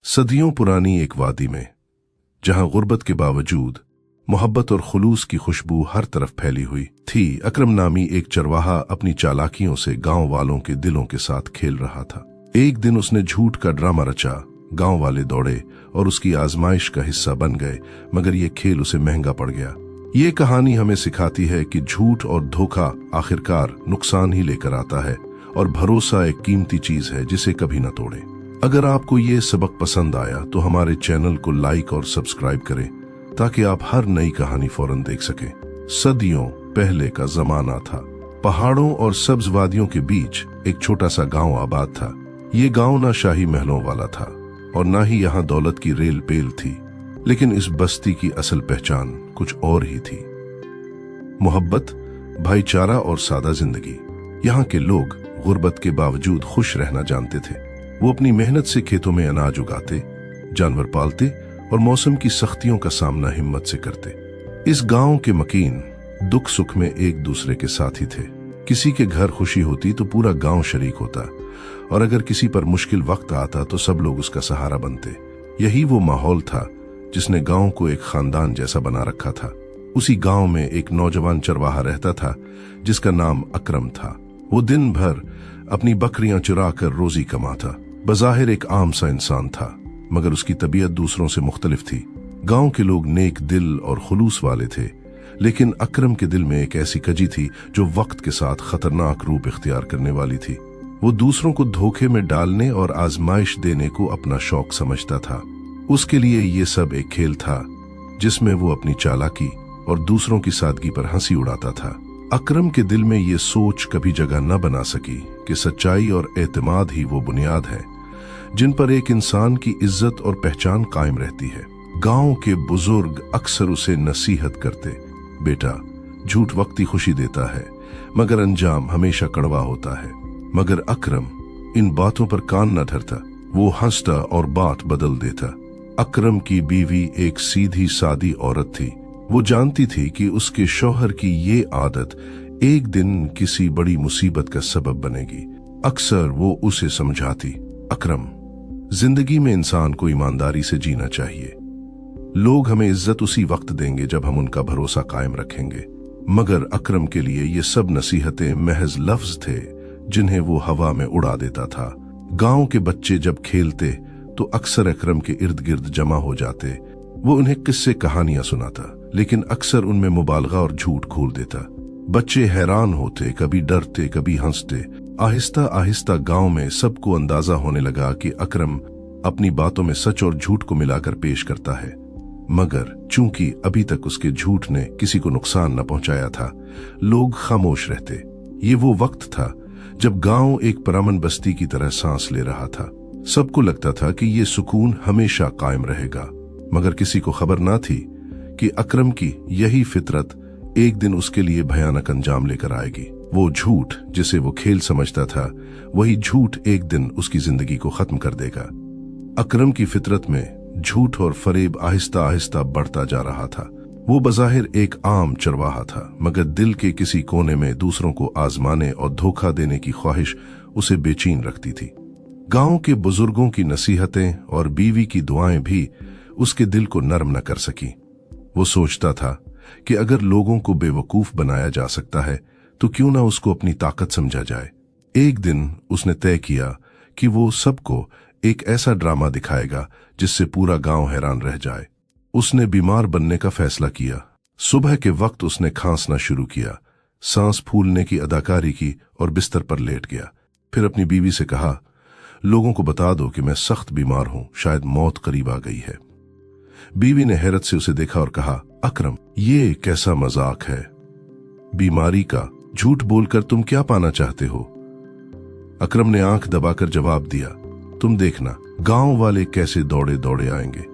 सदियों पुरानी एक वादी में, जहां गुर्बत के बावजूद मोहब्बत और खुलूस की खुशबू हर तरफ फैली हुई थी, अकरम नामी एक चरवाहा अपनी चालाकियों से गांव वालों के दिलों के साथ खेल रहा था। एक दिन उसने झूठ का ड्रामा रचा। गांव वाले दौड़े और उसकी आजमाइश का हिस्सा बन गए, मगर ये खेल उसे महंगा पड़ गया। ये कहानी हमें सिखाती है कि झूठ और धोखा आखिरकार नुकसान ही लेकर आता है, और भरोसा एक कीमती चीज है जिसे कभी न तोड़े। अगर आपको ये सबक पसंद आया तो हमारे चैनल को लाइक और सब्सक्राइब करें, ताकि आप हर नई कहानी फौरन देख सकें। सदियों पहले का जमाना था। पहाड़ों और सब्ज वादियों के बीच एक छोटा सा गांव आबाद था। ये गांव ना शाही महलों वाला था और ना ही यहाँ दौलत की रेल पेल थी, लेकिन इस बस्ती की असल पहचान कुछ और ही थी। मोहब्बत, भाईचारा और सादा जिंदगी। यहाँ के लोग गुर्बत के बावजूद खुश रहना जानते थे। वो अपनी मेहनत से खेतों में अनाज उगाते, जानवर पालते और मौसम की सख्तियों का सामना हिम्मत से करते। इस गांव के मकीन दुख सुख में एक दूसरे के साथी थे। किसी के घर खुशी होती तो पूरा गांव शरीक होता, और अगर किसी पर मुश्किल वक्त आता तो सब लोग उसका सहारा बनते। यही वो माहौल था जिसने गांव को एक खानदान जैसा बना रखा था। उसी गांव में एक नौजवान चरवाहा रहता था जिसका नाम अकरम था। वो दिन भर अपनी बकरियां चुरा कर रोजी कमाता। बज़ाहिर एक आम सा इंसान था, मगर उसकी तबीयत दूसरों से मुख्तलिफ थी। गांव के लोग नेक दिल और खुलूस वाले थे, लेकिन अकरम के दिल में एक ऐसी कजी थी जो वक्त के साथ खतरनाक रूप इख्तियार करने वाली थी। वो दूसरों को धोखे में डालने और आजमाइश देने को अपना शौक समझता था। उसके लिए ये सब एक खेल था जिसमें वो अपनी चालाकी और दूसरों की सादगी पर हंसी उड़ाता था। अकरम के दिल में ये सोच कभी जगह न बना सकी कि सच्चाई और एतमाद ही वो बुनियाद है जिन पर एक इंसान की इज्जत और पहचान कायम रहती है। गांव के बुजुर्ग अक्सर उसे नसीहत करते, बेटा, झूठ वक्ती खुशी देता है, मगर अंजाम हमेशा कड़वा होता है। मगर अकरम इन बातों पर कान न धरता। वो हंसता और बात बदल देता। अकरम की बीवी एक सीधी सादी औरत थी। वो जानती थी कि उसके शौहर की ये आदत एक दिन किसी बड़ी मुसीबत का सबब बनेगी। अक्सर वो उसे समझाती, अकरम, जिंदगी में इंसान को ईमानदारी से जीना चाहिए। लोग हमें इज्जत उसी वक्त देंगे जब हम उनका भरोसा कायम रखेंगे। मगर अकरम के लिए ये सब नसीहतें महज लफ्ज थे जिन्हें वो हवा में उड़ा देता था। गांव के बच्चे जब खेलते तो अक्सर अकरम के इर्द गिर्द जमा हो जाते। वो उन्हें किस्से कहानियां सुनाता, लेकिन अक्सर उनमें मुबालगा और झूठ घोल देता। बच्चे हैरान होते, कभी डरते, कभी हंसते। आहिस्ता आहिस्ता गांव में सबको अंदाजा होने लगा कि अकरम अपनी बातों में सच और झूठ को मिलाकर पेश करता है। मगर चूंकि अभी तक उसके झूठ ने किसी को नुकसान न पहुंचाया था, लोग खामोश रहते। ये वो वक्त था जब गांव एक परअमन बस्ती की तरह सांस ले रहा था। सबको लगता था कि ये सुकून हमेशा कायम रहेगा, मगर किसी को खबर ना थी कि अकरम की यही फितरत एक दिन उसके लिए भयानक अंजाम लेकर आएगी। वो झूठ जिसे वो खेल समझता था, वही झूठ एक दिन उसकी जिंदगी को खत्म कर देगा। अकरम की फितरत में झूठ और फरेब आहिस्ता आहिस्ता बढ़ता जा रहा था। वो बज़ाहिर एक आम चरवाहा था, मगर दिल के किसी कोने में दूसरों को आजमाने और धोखा देने की ख्वाहिश उसे बेचैन रखती थी। गांव के बुजुर्गों की नसीहतें और बीवी की दुआएं भी उसके दिल को नरम न कर सकी। वो सोचता था कि अगर लोगों को बेवकूफ बनाया जा सकता है तो क्यों ना उसको अपनी ताकत समझा जाए। एक दिन उसने तय किया कि वो सबको एक ऐसा ड्रामा दिखाएगा जिससे पूरा गांव हैरान रह जाए। उसने बीमार बनने का फैसला किया। सुबह के वक्त उसने खांसना शुरू किया, सांस फूलने की अदाकारी की और बिस्तर पर लेट गया। फिर अपनी बीवी से कहा, लोगों को बता दो कि मैं सख्त बीमार हूं, शायद मौत करीब आ गई है। बीवी ने हैरत से उसे देखा और कहा, अकरम, ये कैसा मजाक है? बीमारी का झूठ बोलकर तुम क्या पाना चाहते हो? अकरम ने आंख दबाकर जवाब दिया, तुम देखना गांव वाले कैसे दौड़े दौड़े आएंगे।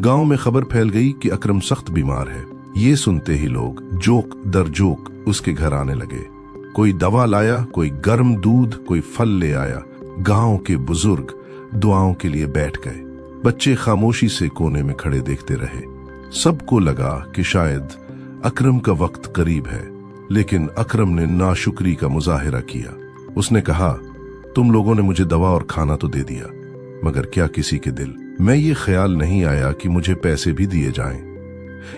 गांव में खबर फैल गई कि अकरम सख्त बीमार है। ये सुनते ही लोग जोक दर जोक उसके घर आने लगे। कोई दवा लाया, कोई गर्म दूध, कोई फल ले आया। गांव के बुजुर्ग दुआओं के लिए बैठ गए। बच्चे खामोशी से कोने में खड़े देखते रहे। सबको लगा कि शायद अकरम का वक्त करीब है, लेकिन अकरम ने नाशुक्री का मुजाहिरा किया। उसने कहा, तुम लोगों ने मुझे दवा और खाना तो दे दिया, मगर क्या किसी के दिल मैं ये ख्याल नहीं आया कि मुझे पैसे भी दिए जाएं।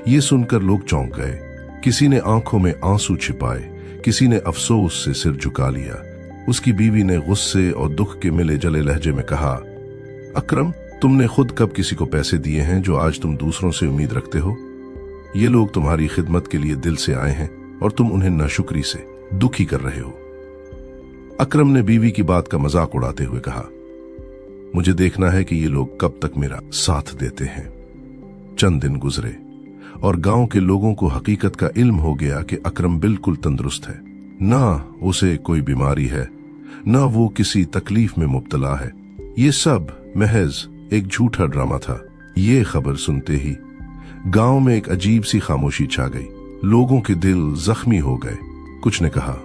ये सुनकर लोग चौंक गए। किसी ने आंखों में आंसू छिपाए, किसी ने अफसोस से सिर झुका लिया। उसकी बीवी ने गुस्से और दुख के मिले जले लहजे में कहा, अकरम, तुमने खुद कब किसी को पैसे दिए हैं जो आज तुम दूसरों से उम्मीद रखते हो? ये लोग तुम्हारी खिदमत के लिए दिल से आए हैं और तुम उन्हें नाशुक्री से दुखी कर रहे हो। अकरम ने बीवी की बात का मजाक उड़ाते हुए कहा, मुझे देखना है कि ये लोग कब तक मेरा साथ देते हैं। चंद दिन गुजरे और गांव के लोगों को हकीकत का इल्म हो गया कि अकरम बिल्कुल तंदुरुस्त है। ना उसे कोई बीमारी है, ना वो किसी तकलीफ में मुब्तला है। ये सब महज एक झूठा ड्रामा था। ये खबर सुनते ही गांव में एक अजीब सी खामोशी छा गई। लोगों के दिल जख्मी हो गए। कुछ ने कहा,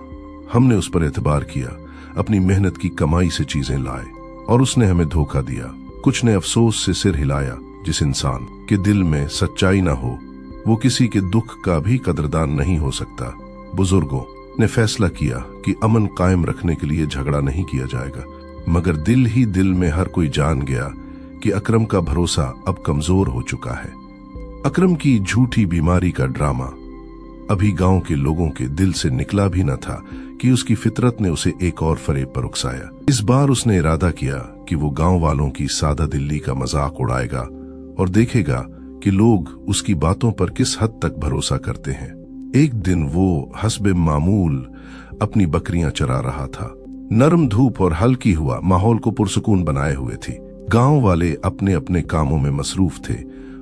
हमने उस पर एतबार किया, अपनी मेहनत की कमाई से चीजें लाए और उसने हमें धोखा दिया। कुछ ने अफसोस से सिर हिलाया। जिस इंसान के दिल में सच्चाई ना हो, वो किसी के दुख का भी कदरदान नहीं हो सकता। बुजुर्गों ने फैसला किया कि अमन कायम रखने के लिए झगड़ा नहीं किया जाएगा, मगर दिल ही दिल में हर कोई जान गया कि अकरम का भरोसा अब कमजोर हो चुका है। अकरम की झूठी बीमारी का ड्रामा अभी गांव के लोगों के दिल से निकला भी न था कि उसकी फितरत ने उसे एक और फरेब पर उकसाया। इस बार उसने इरादा किया कि वो गांव वालों की सादा दिल्ली का मजाक उड़ाएगा और देखेगा कि लोग उसकी बातों पर किस हद तक भरोसा करते हैं। एक दिन वो हस्बे मामूल अपनी बकरियां चरा रहा था। नरम धूप और हल्की हवा माहौल को पुरसुकून बनाए हुए थी। गांव वाले अपने अपने कामों में मसरूफ थे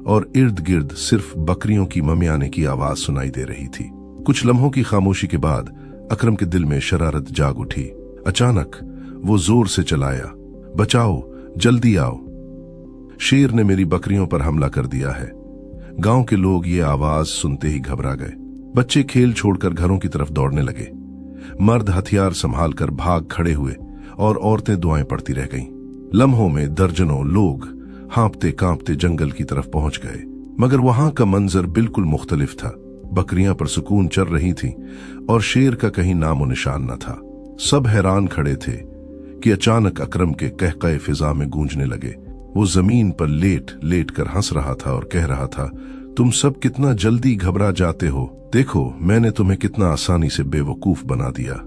और इर्द गिर्द सिर्फ बकरियों की ममियाने की आवाज सुनाई दे रही थी। कुछ लम्हों की खामोशी के बाद अकरम के दिल में शरारत जाग उठी। अचानक वो जोर से चिल्लाया, बचाओ, जल्दी आओ, शेर ने मेरी बकरियों पर हमला कर दिया है। गांव के लोग ये आवाज सुनते ही घबरा गए। बच्चे खेल छोड़कर घरों की तरफ दौड़ने लगे। मर्द हथियार संभाल कर भाग खड़े हुए और औरतें दुआएं पड़ती रह गईं। लम्हों में दर्जनों लोग हाँपते कांपते जंगल की तरफ पहुंच गए, मगर वहां का मंजर बिल्कुल मुख्तलिफ था। बकरियां परसुकून चर रही थीं और शेर का कहीं नामो निशान न था। सब हैरान खड़े थे कि अचानक अकरम के कहकहे फिजा में गूंजने लगे। वो जमीन पर लेट लेट कर हंस रहा था और कह रहा था, तुम सब कितना जल्दी घबरा जाते हो। देखो, मैंने तुम्हें कितना आसानी से बेवकूफ बना दिया।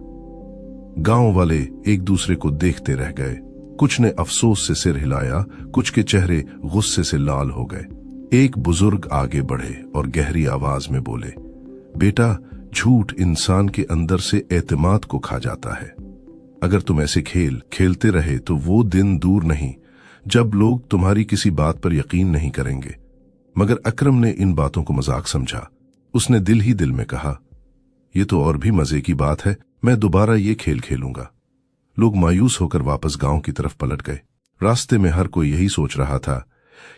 गांव वाले एक दूसरे को देखते रह गए। कुछ ने अफसोस से सिर हिलाया, कुछ के चेहरे गुस्से से लाल हो गए। एक बुजुर्ग आगे बढ़े और गहरी आवाज में बोले, बेटा, झूठ इंसान के अंदर से एतमाद को खा जाता है। अगर तुम ऐसे खेल खेलते रहे तो वो दिन दूर नहीं जब लोग तुम्हारी किसी बात पर यकीन नहीं करेंगे। मगर अकरम ने इन बातों को मजाक समझा। उसने दिल ही दिल में कहा, ये तो और भी मजे की बात है, मैं दोबारा ये खेल खेलूंगा। लोग मायूस होकर वापस गांव की तरफ पलट गए। रास्ते में हर कोई यही सोच रहा था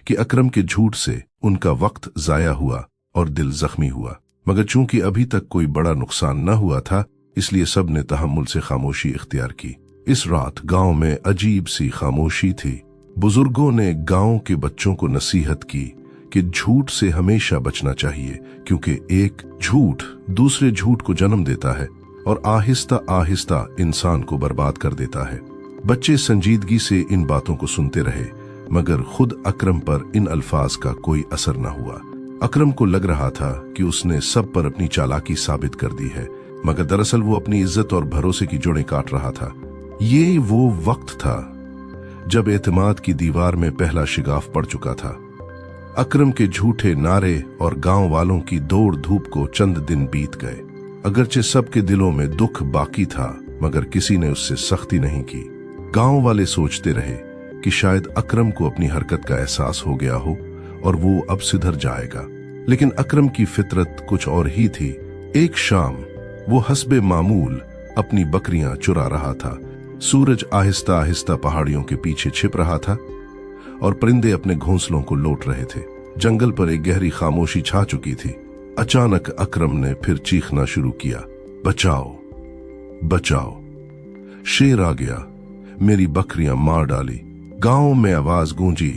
कि अकरम के झूठ से उनका वक्त जाया हुआ और दिल जख्मी हुआ। मगर चूंकि अभी तक कोई बड़ा नुकसान न हुआ था, इसलिए सब ने तहम्मुल से खामोशी इख्तियार की। इस रात गांव में अजीब सी खामोशी थी। बुजुर्गों ने गांव के बच्चों को नसीहत की कि झूठ से हमेशा बचना चाहिए, क्योंकि एक झूठ दूसरे झूठ को जन्म देता है और आहिस्ता आहिस्ता इंसान को बर्बाद कर देता है। बच्चे संजीदगी से इन बातों को सुनते रहे, मगर खुद अकरम पर इन अल्फाज का कोई असर न हुआ। अकरम को लग रहा था कि उसने सब पर अपनी चालाकी साबित कर दी है, मगर दरअसल वो अपनी इज्जत और भरोसे की जड़ें काट रहा था। ये वो वक्त था जब एतमाद की दीवार में पहला शिगाफ पड़ चुका था। अकरम के झूठे नारे और गांव वालों की दौड़ धूप को चंद दिन बीत गए। अगरचे सबके दिलों में दुख बाकी था, मगर किसी ने उससे सख्ती नहीं की। गांव वाले सोचते रहे कि शायद अकरम को अपनी हरकत का एहसास हो गया हो और वो अब सुधर जाएगा। लेकिन अकरम की फितरत कुछ और ही थी। एक शाम वो हस्बे मामूल अपनी बकरियां चुरा रहा था। सूरज आहिस्ता आहिस्ता पहाड़ियों के पीछे छिप रहा था और परिंदे अपने घोंसलों को लौट रहे थे। जंगल पर एक गहरी खामोशी छा चुकी थी। अचानक अकरम ने फिर चीखना शुरू किया, बचाओ, बचाओ, शेर आ गया, मेरी बकरियां मार डाली। गांव में आवाज गूंजी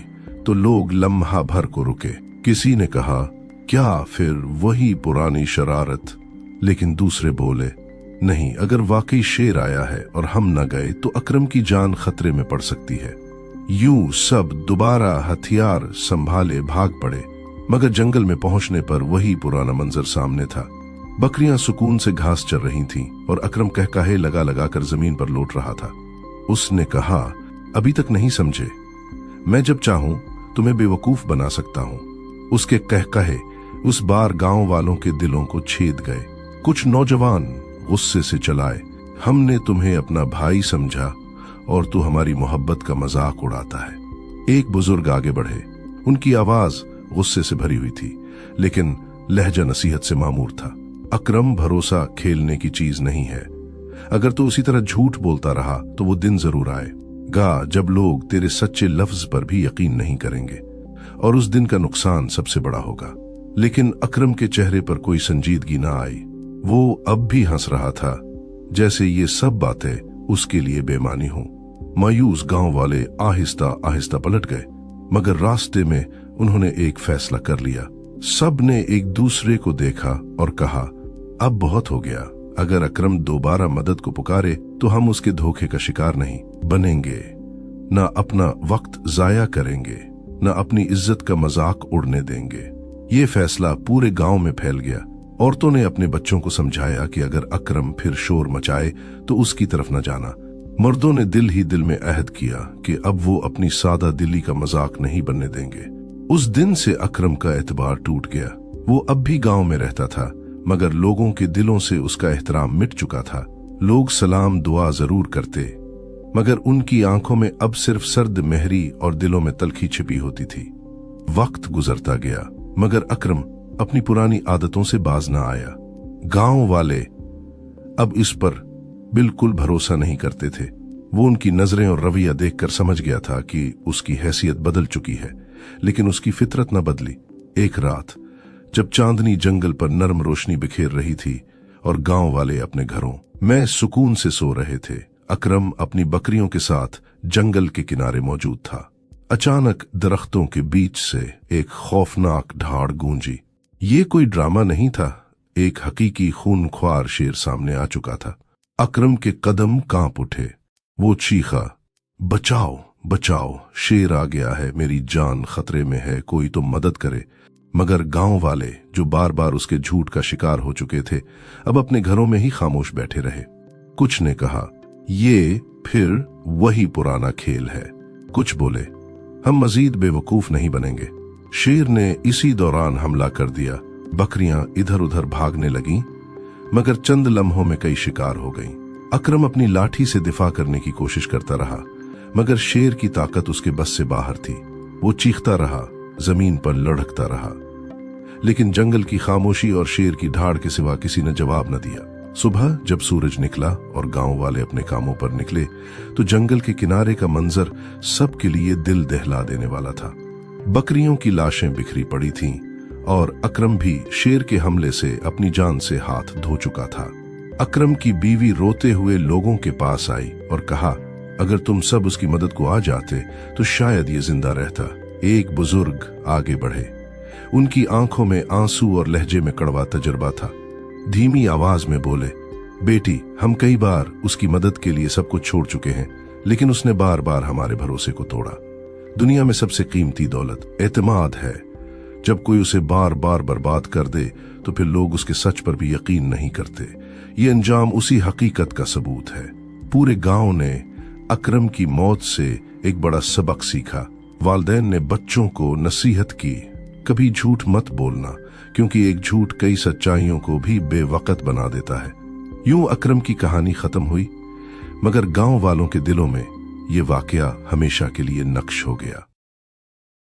तो लोग लम्हा भर को रुके। किसी ने कहा, क्या फिर वही पुरानी शरारत? लेकिन दूसरे बोले, नहीं, अगर वाकई शेर आया है और हम न गए तो अकरम की जान खतरे में पड़ सकती है। यूं सब दोबारा हथियार संभाले भाग पड़े, मगर जंगल में पहुंचने पर वही पुराना मंजर सामने था। बकरियां सुकून से घास चर रही थीं और अकरम कहकाहे लगा लगा कर जमीन पर लौट रहा था। उसने कहा, अभी तक नहीं समझे, मैं जब चाहूं तुम्हें बेवकूफ बना सकता हूं। उसके कहकाहे उस बार गांव वालों के दिलों को छेद गए। कुछ नौजवान गुस्से से चलाए, हमने तुम्हें अपना भाई समझा और तू हमारी मोहब्बत का मजाक उड़ाता है। एक बुजुर्ग आगे बढ़े, उनकी आवाज गुस्से से भरी हुई थी, लेकिन लहजा नसीहत से मामूर था। अकरम, भरोसा खेलने की चीज नहीं है। अगर तू उसी तरह झूठ बोलता रहा तो वो दिन जरूर आएगा जब लोग तेरे सच्चे लफ्ज पर भी यकीन नहीं करेंगे, और उस दिन का नुकसान सबसे बड़ा होगा। लेकिन अकरम के चेहरे पर कोई संजीदगी ना आई। वो अब भी हंस रहा था, जैसे ये सब बातें उसके लिए बेमानी हों। मायूस गांव वाले आहिस्ता आहिस्ता पलट गए, मगर रास्ते में उन्होंने एक फैसला कर लिया। सब ने एक दूसरे को देखा और कहा, अब बहुत हो गया। अगर अकरम दोबारा मदद को पुकारे तो हम उसके धोखे का शिकार नहीं बनेंगे, न अपना वक्त जाया करेंगे, न अपनी इज्जत का मजाक उड़ने देंगे। ये फैसला पूरे गांव में फैल गया। औरतों ने अपने बच्चों को समझाया कि अगर अकरम फिर शोर मचाए तो उसकी तरफ न जाना। मर्दों ने दिल ही दिल में अहद किया कि अब वो अपनी सादा दिली का मजाक नहीं बनने देंगे। उस दिन से अकरम का एतबार टूट गया। वो अब भी गांव में रहता था, मगर लोगों के दिलों से उसका एहतराम मिट चुका था। लोग सलाम दुआ जरूर करते, मगर उनकी आंखों में अब सिर्फ सर्द मेहरी और दिलों में तलखी छिपी होती थी। वक्त गुजरता गया, मगर अकरम अपनी पुरानी आदतों से बाज न आया। गांव वाले अब इस पर बिल्कुल भरोसा नहीं करते थे। वो उनकी नजरें और रवैया देखकर समझ गया था कि उसकी हैसियत बदल चुकी है, लेकिन उसकी फितरत न बदली। एक रात जब चांदनी जंगल पर नरम रोशनी बिखेर रही थी और गांव वाले अपने घरों में सुकून से सो रहे थे, अकरम अपनी बकरियों के साथ जंगल के किनारे मौजूद था। अचानक दरख्तों के बीच से एक खौफनाक ढाड़ गूंजी। ये कोई ड्रामा नहीं था, एक हकीकी खूनख्वार शेर सामने आ चुका था। अकरम के कदम कांप उठे। वो चीखा, बचाओ बचाओ, शेर आ गया है, मेरी जान खतरे में है, कोई तो मदद करे। मगर गांव वाले, जो बार बार उसके झूठ का शिकार हो चुके थे, अब अपने घरों में ही खामोश बैठे रहे। कुछ ने कहा, ये फिर वही पुराना खेल है। कुछ बोले, हम मजीद बेवकूफ नहीं बनेंगे। शेर ने इसी दौरान हमला कर दिया। बकरियां इधर उधर भागने लगीं, मगर चंद लम्हों में कई शिकार हो गईं। अकरम अपनी लाठी से दिफा करने की कोशिश करता रहा, मगर शेर की ताकत उसके बस से बाहर थी। वो चीखता रहा, जमीन पर लढ़कता रहा, लेकिन जंगल की खामोशी और शेर की ढाड़ के सिवा किसी ने जवाब न दिया। सुबह जब सूरज निकला और गांव वाले अपने कामों पर निकले, तो जंगल के किनारे का मंजर सबके लिए दिल दहला देने वाला था। बकरियों की लाशें बिखरी पड़ी थीं और अकरम भी शेर के हमले से अपनी जान से हाथ धो चुका था। अकरम की बीवी रोते हुए लोगों के पास आई और कहा, अगर तुम सब उसकी मदद को आ जाते तो शायद ये जिंदा रहता। एक बुजुर्ग आगे बढ़े। उनकी आंखों में आंसू और लहजे में कड़वा तजुर्बा था। धीमी आवाज में बोले, बेटी, हम कई बार उसकी मदद के लिए सब कुछ छोड़ चुके हैं, लेकिन उसने बार बार हमारे भरोसे को तोड़ा। दुनिया में सबसे कीमती दौलत एतमाद है। जब कोई उसे बार बार बर्बाद कर दे तो फिर लोग उसके सच पर भी यकीन नहीं करते। ये अंजाम उसी हकीकत का सबूत है। पूरे गांव ने अकरम की मौत से एक बड़ा सबक सीखा। वालिदैन ने बच्चों को नसीहत की, कभी झूठ मत बोलना, क्योंकि एक झूठ कई सच्चाइयों को भी बेवकत बना देता है। यूं अकरम की कहानी खत्म हुई, मगर गांव वालों के दिलों में ये वाकया हमेशा के लिए नक्श हो गया।